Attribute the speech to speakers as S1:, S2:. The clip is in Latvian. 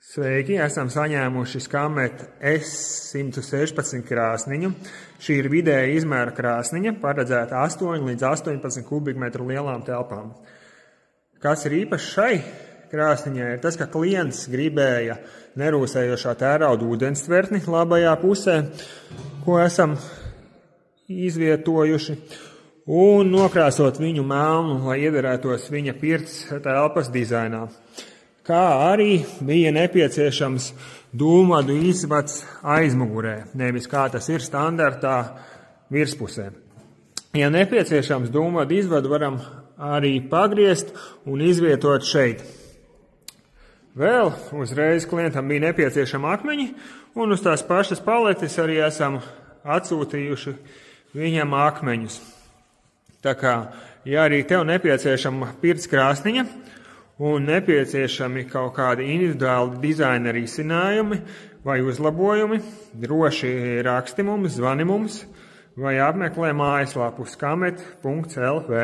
S1: Sveiki, esam saņēmuši Skamet S116 krāsniņu. Šī ir vidēja izmēra krāsniņa, paredzēta 8 līdz 18 kubikmetru lielām telpām. Kas ir īpašs šai krāsniņai, ir tas, ka klients gribēja nerūsējošā tērauda ūdenstvertni labajā pusē, ko esam izvietojuši, un nokrāsot viņu melnu, lai iederētos viņa pirts telpas dizainā. Kā arī bija nepieciešams dūmvadu izvads aizmugurē, nevis kā tas ir standartā virspusē. Ja nepieciešams dūmvadu izvadu varam arī pagriezt un izvietot šeit. Vēl uzreiz klientam bija nepieciešama akmeņi, un uz tās pašas paletes arī esam atsūtījuši viņam akmeņus. Tā kā, ja arī tev nepieciešama pirts krāsniņa, un nepieciešami kaut kādi individuāli dizaina risinājumi vai uzlabojumi, droši raksti mums, zvani mums vai apmeklē mājaslapu skamet.lv.